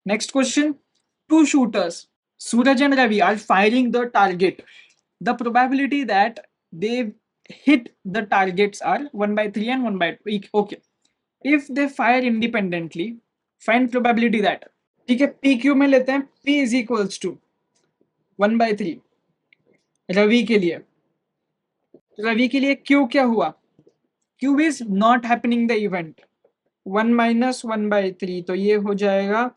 Next question. Two shooters, Suraj and Ravi, are firing the target. The probability that they hit the targets are 1 by 3 and 1 by 2. Okay. If they fire independently, find probability that. ठीक है, P Q में लेते हैं. P is equals to 1 by 3 Ravi के लिए. रवि के लिए Q क्या हुआ? Q is not happening the event. 1 minus 1 by 3, तो ये हो जाएगा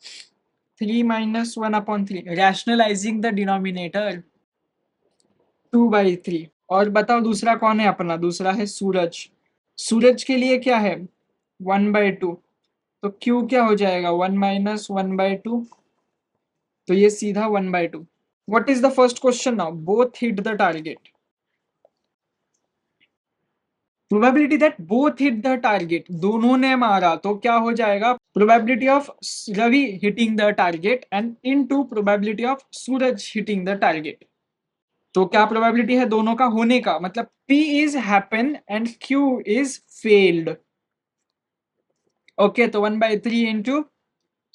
3 minus 1 upon 3. Rationalising the denominator 2 by 3. और बताओ दूसरा कौन है अपना? दूसरा है सूरज. सूरज के लिए क्या है? 1 बाई 2. तो क्यू क्या हो जाएगा? 1 माइनस 1 बाई 2. तो ये सीधा 1 by 2. What is the first question now? Both hit the target. Probability that both hit the target, दोनों ने मारा, तो क्या हो जाएगा? Probability of Ravi hitting the target and into probability of Suraj hitting the target. तो क्या प्रोबेबिलिटी है दोनों का होने का? मतलब P is happen and Q is failed. Okay, तो 1 बाई 3 इंटू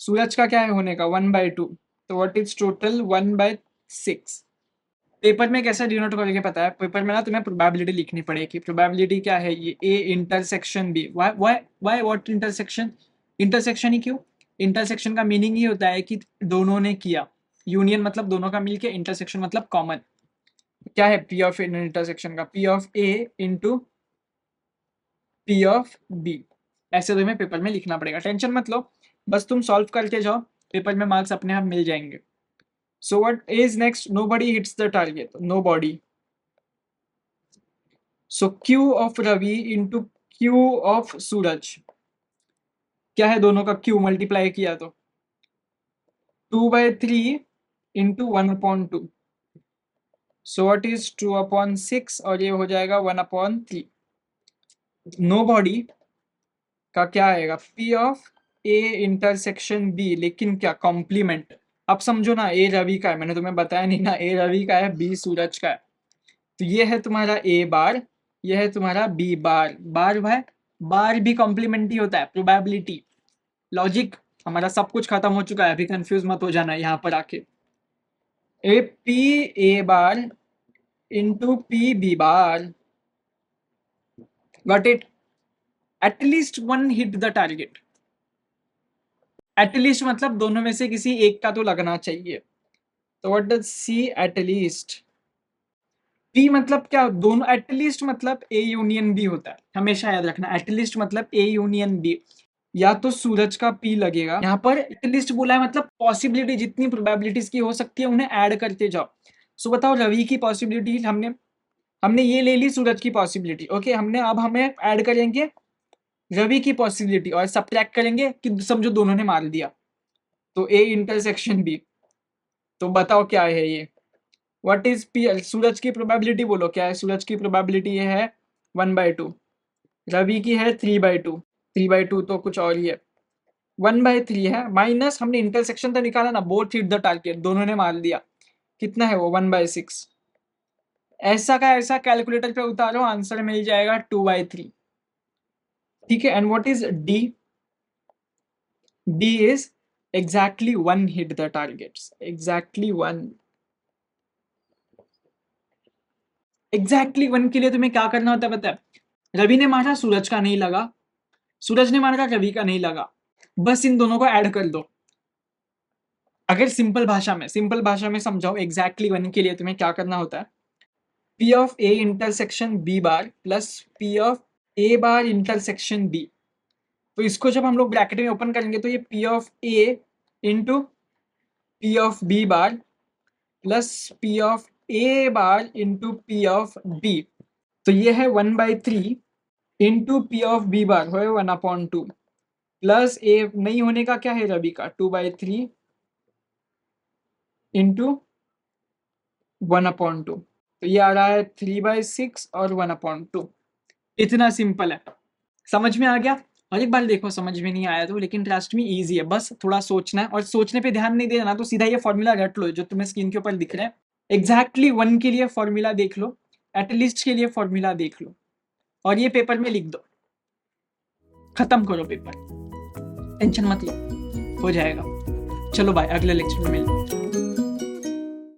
सूरज का क्या है होने का? 1 बाई 2. तो what is total? 1 by 6. Paper में कैसा डिनोट करोगे पता है? पेपर में ना तुम्हें प्रोबेबिलिटी लिखनी पड़ेगी. प्रोबेबिलिटी क्या है? ये A intersection B. Why what intersection? Intersection ही क्यों? इंटरसेक्शन का मीनिंग ही होता है कि दोनों ने किया. यूनियन मतलब दोनों का मिलके, इंटरसेक्शन मतलब कॉमन. क्या है पी ऑफ इंटरसेक्शन का? P of A into P of B. ऐसे तुम्हें पेपर में लिखना पड़ेगा. टेंशन मत लो, बस तुम सॉल्व करके जाओ, पेपर में मार्क्स अपने आप मिल जाएंगे. So what is next? Nobody hits the target. Nobody. So Q of Ravi into Q of Suraj. क्या है दोनों का Q मल्टीप्लाई किया तो 2 by 3 into 1 upon 2. So what is 2 upon 6 और ये हो जाएगा 1 upon 3. Nobody का क्या आएगा? P of A intersection B, लेकिन क्या कॉम्प्लीमेंट. अब समझो ना, A रवि का है, मैंने तुम्हें बताया नहीं ना, A रवि का है, B सूरज का है. तो ये है तुम्हारा A बार, ये है तुम्हारा B बार. बार भाई, बार भी कॉम्प्लीमेंट्री होता है. प्रोबेबिलिटी, लॉजिक, हमारा सब कुछ खत्म हो चुका है. अभी कंफ्यूज मत हो जाना यहाँ पर आके. A P A bar into P B bar. Got it? At least one hit the target. At least मतलब दोनों में से किसी एक का तो लगना चाहिए. तो what does she at least? P मतलब क्या? दोनों. एटलीस्ट मतलब ए यूनियन बी होता है, हमेशा याद रखना. एटलीस्ट मतलब ए यूनियन बी. या तो सूरज का पी लगेगा. यहाँ पर एटलीस्ट बोला है मतलब पॉसिबिलिटी, जितनी प्रोबेबिलिटीज की हो सकती है उन्हें ऐड करते जाओ. सो बताओ रवि की पॉसिबिलिटी हमने हमने ये ले ली, सूरज की पॉसिबिलिटी. ओके, अब हमें ऐड करेंगे रवि की पॉसिबिलिटी और सब्ट्रैक्ट करेंगे कि समझो दोनों ने मार दिया, तो ए इंटरसेक्शन बी. तो बताओ क्या है ये? What is P? सूरज की प्रोबेबिलिटी बोलो क्या है? सूरज की प्रोबेबिलिटी ये है 1 बाई 2. रवि की है 3 बाई 2. 3 बाई 2 तो कुछ और ही है. 1 बाई 3 है, माइनस हमने इंटरसेक्शन तो निकाला ना, बोथ हिट द टारगेट, दोनों ने मार दिया. कितना है वो? 1 बाई 6. ऐसा का ऐसा कैलकुलेटर पे उतारो, आंसर मिल जाएगा 2 बाई 3. ठीक है. And what is D? D is exactly 1 hit the targets. Exactly 1. Exactly 1 के लिए तुम्हें क्या करना होता है पता है? रवि ने मारा, सूरज का नहीं लगा. सूरज ने मारा, रवि का नहीं लगा. बस इन दोनों को ऐड कर दो. अगर सिंपल भाषा में समझाओ, एग्जैक्टली 1 के लिए तुम्हें क्या करना होता है? P of A intersection B bar plus P of A bar intersection B. तो इसको जब हम लोग ब्रैकेट में ओपन करेंगे तो ये P of A into P of B bar plus P of A bar into P of B. तो ये है 1 by 3 into P of B बार हो 1 अपॉन 2 प्लस A नहीं होने का क्या है रवि का? 2 बाई 3 इंटू 1 अपॉन 2. तो ये आ रहा है 3 बाई 6 और 1 अपॉन 2. इतना सिंपल है. समझ में आ गया? और एक बार देखो, समझ में नहीं आया तो, लेकिन ट्रस्ट में इजी है, बस थोड़ा सोचना है. और सोचने पे ध्यान नहीं देना तो सीधा ये फॉर्मूला रट लो जो तुम्हें स्क्रीन के ऊपर दिख रहा है. एग्जैक्टली 1 के लिए फॉर्मूला देख लो, एटलीस्ट के लिए फॉर्मूला देख लो, और ये पेपर में लिख दो. खत्म करो पेपर, टेंशन मत लो, हो जाएगा. चलो बाय, अगले लेक्चर में मिलते हैं।